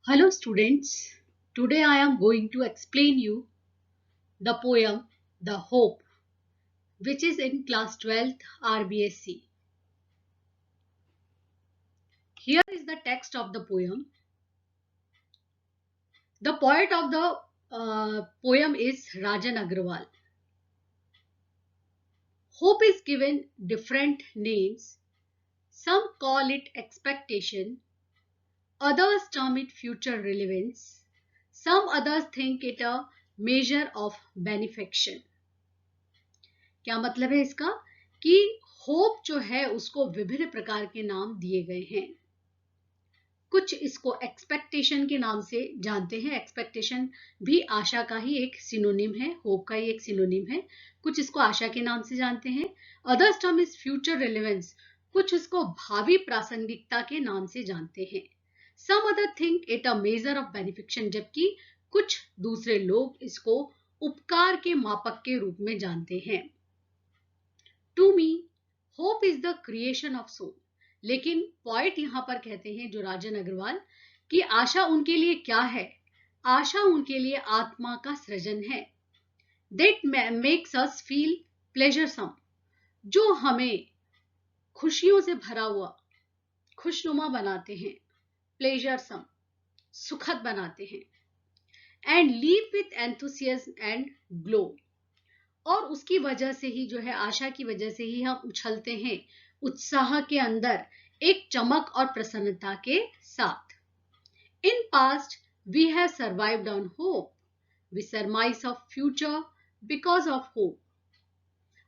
Hello students, today I am going to explain you the poem The Hope, which is in class 12th RBSC. Here is the text of the poem. The poet of the poem is Rajan Agrawal. Hope is given different names. Some call it expectation, others term it future relevance, some others think it a measure of benefaction. क्या मतलब है इसका कि hope जो है उसको विभिन्न प्रकार के नाम दिए गए हैं। कुछ इसको एक्सपेक्टेशन के नाम से जानते हैं। एक्सपेक्टेशन भी आशा का ही एक सिनोनिम है, होप का ही एक सिनोनिम है। कुछ इसको आशा के नाम से जानते हैं। Others term is future relevance, कुछ इसको भावी प्रासंगिकता के नाम से जानते हैं। Some other think it a measure of benefaction, जबकि कुछ दूसरे लोग इसको उपकार के मापक के रूप में जानते हैं। To me hope is the creation of soul, लेकिन पॉइट यहां पर कहते हैं जो राजन अग्रवाल कि आशा उनके लिए क्या है। आशा उनके लिए आत्मा का सृजन है। दैट मेक्स अस फील प्लेजरसम, जो हमें खुशियों से भरा हुआ खुशनुमा बनाते हैं। प्लेजरसम, सुखद बनाते हैं। And leave with enthusiasm and glow, और उसकी वजह से ही जो है, आशा की वजह से ही हम उछलते हैं उत्साह के अंदर, एक चमक और प्रसन्नता के साथ। In past we have survived on hope, we surmise of future because of hope.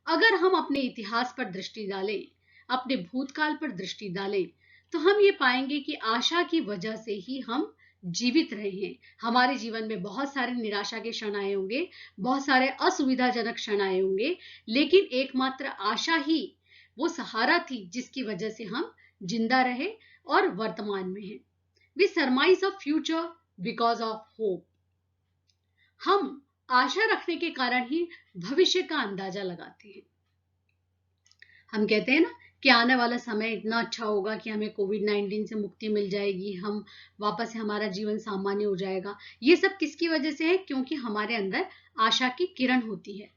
अगर हम अपने इतिहास पर दृष्टि डालें, अपने भूतकाल पर दृष्टि डालें, तो हम ये पाएंगे कि आशा की वजह से ही हम जीवित रहे हैं। हमारे जीवन में बहुत सारे निराशा के क्षण आए होंगे, बहुत सारे असुविधाजनक क्षण आए होंगे, लेकिन एकमात्र आशा ही वो सहारा थी जिसकी वजह से हम जिंदा रहे और वर्तमान में हैं। We surmise of future because of hope, हम आशा रखने के कारण ही भविष्य का अंदाजा लगाते हैं। हम कहते हैं ना कि आने वाला समय इतना अच्छा होगा कि हमें कोविड-19 से मुक्ति मिल जाएगी, हम वापस से हमारा जीवन सामान्य हो जाएगा। ये सब किसकी वजह से है? क्योंकि हमारे अंदर आशा की किरण होती है।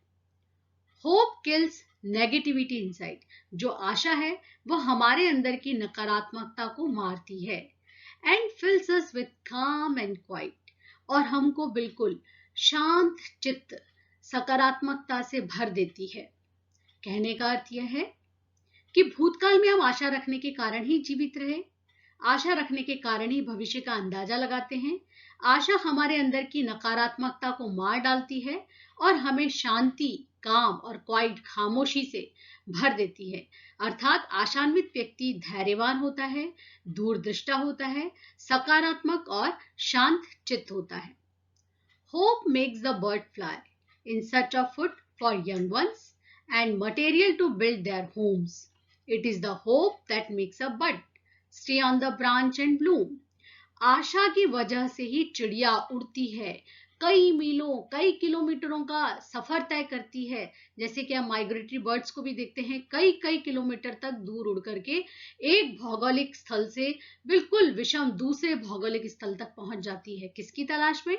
होप किल्स नेगेटिविटी इनसाइड, जो आशा है वो हमारे अंदर की नकारात्मकता को मारती है। एंड फिल्स अस विथ काम एंड क्वाइट, और हमको बिल्कुल शांत चित्त सकारात्मकता से भर देती है। कहने का अर्थ यह है कि भूतकाल में हम आशा रखने के कारण ही जीवित रहे, आशा रखने के कारण ही भविष्य का अंदाजा लगाते हैं। आशा हमारे अंदर की नकारात्मकता को मार डालती है और हमें शांति, काम और क्वाइट, खामोशी से भर देती है। अर्थात आशान्वित व्यक्ति धैर्यवान होता है, दूरदृष्टा होता है, सकारात्मक और शांत चित्त होता है। Hope makes the bird fly in search of food for young ones and material to build their homes. It is the hope that makes a bud stay on the branch and bloom. आशा की वजह से ही चिड़िया उड़ती है, कई मीलों, कई किलोमीटरों का सफर तय करती है। जैसे कि हम माइग्रेटरी बर्ड्स को भी देखते हैं, कई कई किलोमीटर तक दूर उड़ करके एक भौगोलिक स्थल से बिल्कुल विषम दूसरे भौगोलिक स्थल तक पहुंच जाती है। किसकी तलाश में?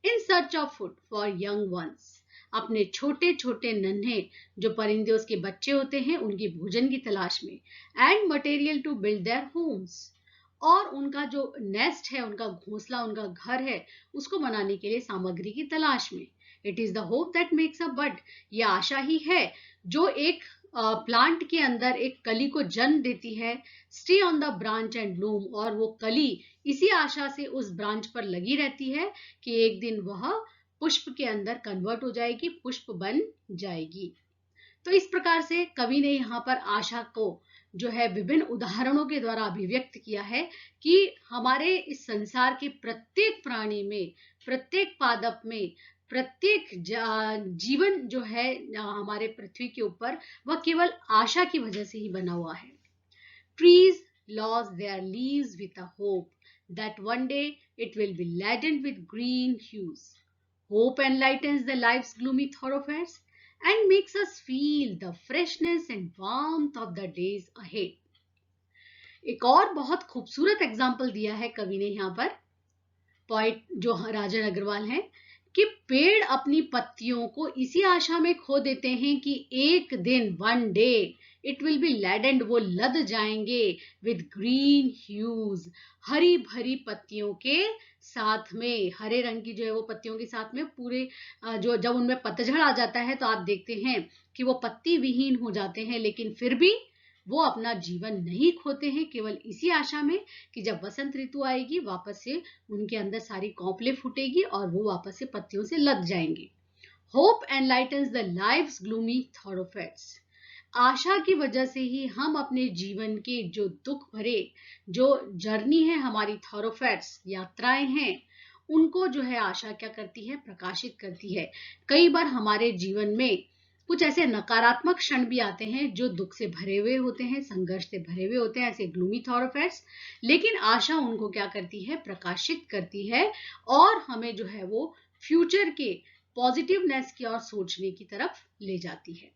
In search of food for young ones, अपने छोटे छोटे नन्हे जो परिंदे उसके बच्चे होते हैं उनकी भोजन की तलाश में। And material to build their homes, और उनका जो नेस्ट है, उनका घोंसला, उनका घर है, उसको बनाने के लिए सामग्री की तलाश में। It is the hope that makes a bud, यह आशा ही है जो एक प्लांट के अंदर एक कली को जन्म देती है। Stay on the branch and Bloom, और वो कली इसी आशा से उस ब्रांच पर लगी रहती है कि एक दिन वह पुष्प के अंदर कन्वर्ट हो जाएगी, पुष्प बन जाएगी। तो इस प्रकार से कवि ने यहाँ पर आशा को जो है विभिन्न उदाहरणों के द्वारा अभिव्यक्त किया है कि हमारे इस संसार के प्रत्येक प्राणी में, प्रत्येक पादप में, प्रत्येक जीवन जो है हमारे पृथ्वी के ऊपर, वह केवल आशा की वजह से ही बना हुआ है। Trees lose their leaves with a hope that one day it will be laden with green hues. Hope enlightens the life's gloomy thoroughfares and makes us feel the freshness and warmth of the days ahead. एक और बहुत खूबसूरत example दिया है कवि ने यहाँ पर पोइट जो राजन अग्रवाल हैं, कि पेड़ अपनी पत्तियों को इसी आशा में खो देते हैं कि एक दिन, one day it will be laden, वो लद जाएंगे विद ग्रीन ह्यूज, हरी भरी पत्तियों के साथ में, हरे रंग की जो है वो पत्तियों के साथ में पूरे जो जब उनमें पतझड़ आ जाता है तो आप देखते हैं कि वो पत्ती विहीन हो जाते हैं, लेकिन फिर भी वो अपना जीवन नहीं खोते हैं, केवल इसी आशा में कि जब वसंत ऋतु आएगी वापस से उनके अंदर सारी कौपले फूटेगी और वो वापस से पत्तियों से लद जाएंगे। होप एनलाइटन्स द लाइफ्स ग्लूमी थॉरोफेट्स, आशा की वजह से ही हम अपने जीवन के जो दुख भरे जो जर्नी है, हमारी थॉरोफेट्स यात्राएं हैं, उनको जो है आशा क्या करती है, प्रकाशित करती है। कई बार हमारे जीवन में कुछ ऐसे नकारात्मक क्षण भी आते हैं जो दुख से भरे हुए होते हैं, संघर्ष से भरे हुए होते हैं, ऐसे ग्लूमी थॉरोफेट्स, लेकिन आशा उनको क्या करती है, प्रकाशित करती है और हमें जो है वो फ्यूचर के पॉजिटिवनेस की ओर सोचने की तरफ ले जाती है,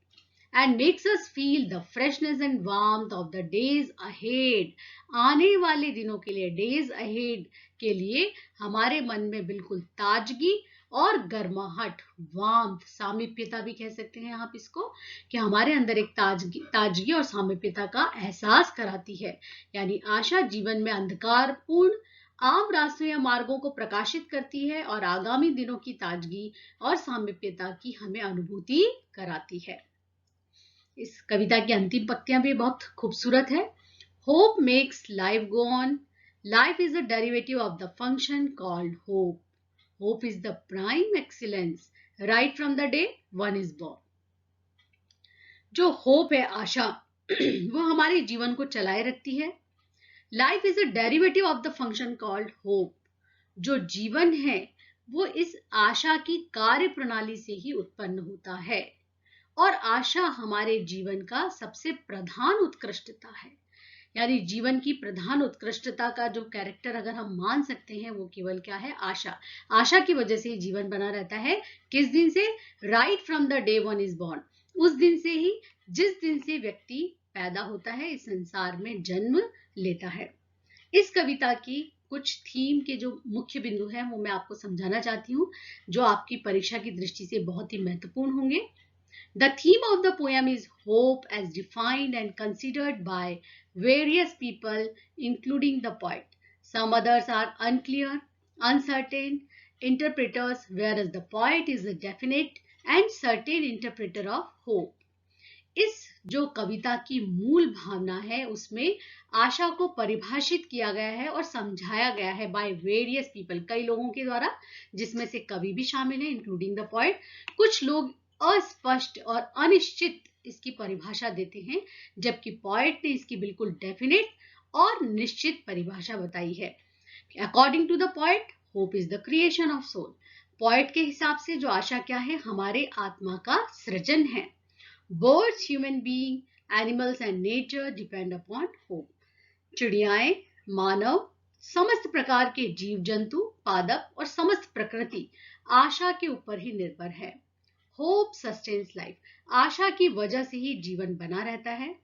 and makes us feel the freshness and warmth of the days ahead, आने वाले दिनों के लिए, days ahead के लिए हमारे मन में बिल्कुल ताजगी और गर्माहट, वार्मथ, सामीप्यता भी कह सकते हैं आप इसको, कि हमारे अंदर एक ताजगी और सामीप्यता का एहसास कराती है। यानी आशा जीवन में अंधकारपूर्ण आम रास्तों या मार्गों को प्रकाशित करती है और आगामी दिनों की ताजगी और सामीप्यता की हमें अनुभूति कराती है। इस कविता की अंतिम पंक्तियां भी बहुत खूबसूरत है। Hope makes life go on, life is a derivative of the function called hope, hope is the prime excellence right from the day one is born. जो होप है, आशा, वो हमारे जीवन को चलाए रखती है। Life is a derivative of the function called hope, जो जीवन है वो इस आशा की कार्य प्रणाली से ही उत्पन्न होता है और आशा हमारे जीवन का सबसे प्रधान उत्कृष्टता है। यानी जीवन की प्रधान उत्कृष्टता का जो कैरेक्टर अगर हम मान सकते हैं वो केवल क्या है, आशा। आशा की वजह से ही जीवन बना रहता है। किस दिन से? Right from the day one is born, उस दिन से ही जिस दिन से व्यक्ति पैदा होता है, इस संसार में जन्म लेता है। इस कविता की कुछ थीम के जो मुख्य बिंदु हैं वो मैं आपको समझाना चाहती हूँ, जो आपकी परीक्षा की दृष्टि से बहुत ही महत्वपूर्ण होंगे। The theme of the poem is hope as defined and considered by various people, including the poet. Some others are unclear, uncertain interpreters, whereas the poet is a definite and certain interpreter of hope. इस जो कविता की मूल भावना है उसमें आशा को परिभाषित किया गया है और समझाया गया है बाय वेरियस पीपल, कई लोगों के द्वारा, जिसमें से कवि भी शामिल है, इंक्लूडिंग द पोएट। कुछ लोग अस्पष्ट और अनिश्चित इसकी परिभाषा देते हैं, जबकि पोएट ने इसकी बिल्कुल डेफिनेट और निश्चित परिभाषा बताई है। According to the poet, hope is the creation of soul. Poet के हिसाब से जो आशा क्या है, हमारे आत्मा का सृजन है। Birds, human being, animals and nature depend upon hope. चिड़ियाएं, मानव, समस्त प्रकार के जीव जंतु, पादप और समस्त प्रकृति आशा के ऊपर ही निर्भर है। Hope sustains life. आशा की वजह से ही जीवन बना रहता है।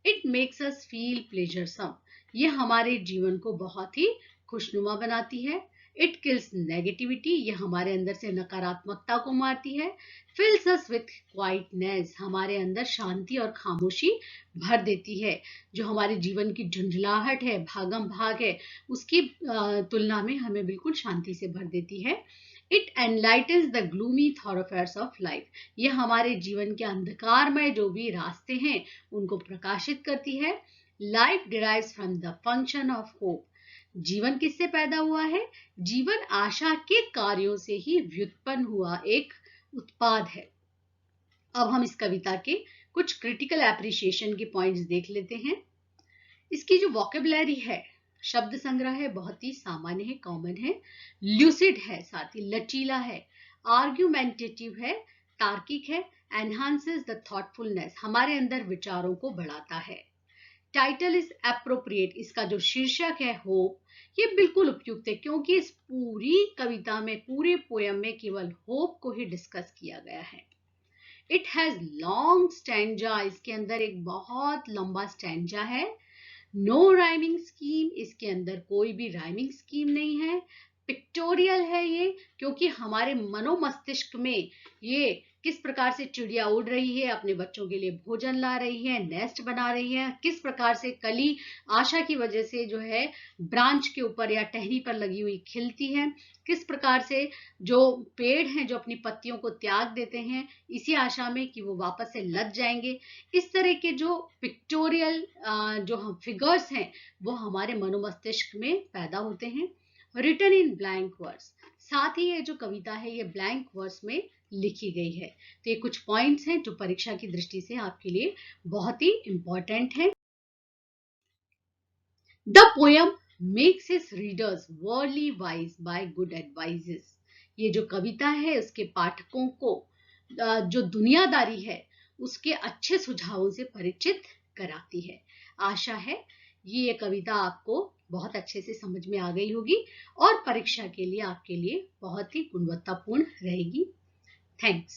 It makes us feel pleasuresome. ये हमारे जीवन को बहुत ही खुशनुमा बनाती है। It kills negativity. ये हमारे अंदर से नकारात्मकता को मारती है। Fills us with quietness. हमारे अंदर शांति और खामोशी भर देती है। जो हमारे जीवन की झुंझलाहट है, भागम भाग है, उसकी तुलना में हमें बिल्कुल शांति से भर देती है। It enlightens the gloomy thoroughfares of life. ये हमारे जीवन के अंधकारमय जो भी रास्ते हैं उनको प्रकाशित करती है। Life derives from the function of hope. जीवन किससे पैदा हुआ है? जीवन आशा के कार्यों से ही व्युत्पन्न हुआ एक उत्पाद है। अब हम इस कविता के कुछ क्रिटिकल एप्रिसिएशन के पॉइंट्स देख लेते हैं। इसकी जो वोकेबुलरी है, शब्द संग्रह है, बहुत ही सामान्य है, कॉमन है, ल्यूसिड है, साथ ही लचीला है, आर्ग्यूमेंटेटिव है, तार्किक है, एनहांसेस द थॉटफुलनेस, हमारे अंदर विचारों को बढ़ाता है। टाइटल इज एप्रोप्रिएट, इसका जो शीर्षक है होप, ये बिल्कुल उपयुक्त है क्योंकि इस पूरी कविता में, पूरे पोयम में केवल होप को ही डिस्कस किया गया है। इट हैज लॉन्ग स्टैंजा, इसके अंदर एक बहुत लंबा स्टैंजा है। नो राइमिंग स्कीम, इसके अंदर कोई भी राइमिंग स्कीम नहीं है। पिक्टोरियल है ये, क्योंकि हमारे मनोमस्तिष्क में ये किस प्रकार से चिड़िया उड़ रही है, अपने बच्चों के लिए भोजन ला रही है, नेस्ट बना रही है, किस प्रकार से कली आशा की वजह से जो है ब्रांच के ऊपर या टहनी पर लगी हुई खिलती है, किस प्रकार से जो पेड़ हैं जो अपनी पत्तियों को त्याग देते हैं इसी आशा में कि वो वापस से लग जाएंगे। इस तरह के जो पिक्टोरियल जो हम फिगर्स हैं वो हमारे मनोमस्तिष्क में पैदा होते हैं। रिटन इन ब्लैंक वर्स, साथ ही ये जो कविता है ये ब्लैंक वर्स में लिखी गई है। तो ये कुछ पॉइंट्स हैं जो परीक्षा की दृष्टि से आपके लिए बहुत ही इंपॉर्टेंट है। The poem makes his readers worldly wise by good advises, ये जो कविता है उसके पाठकों को जो दुनियादारी है उसके अच्छे सुझावों से परिचित कराती है। आशा है ये कविता आपको बहुत अच्छे से समझ में आ गई होगी और परीक्षा के लिए आपके लिए बहुत ही गुणवत्तापूर्ण रहेगी। थैंक्स।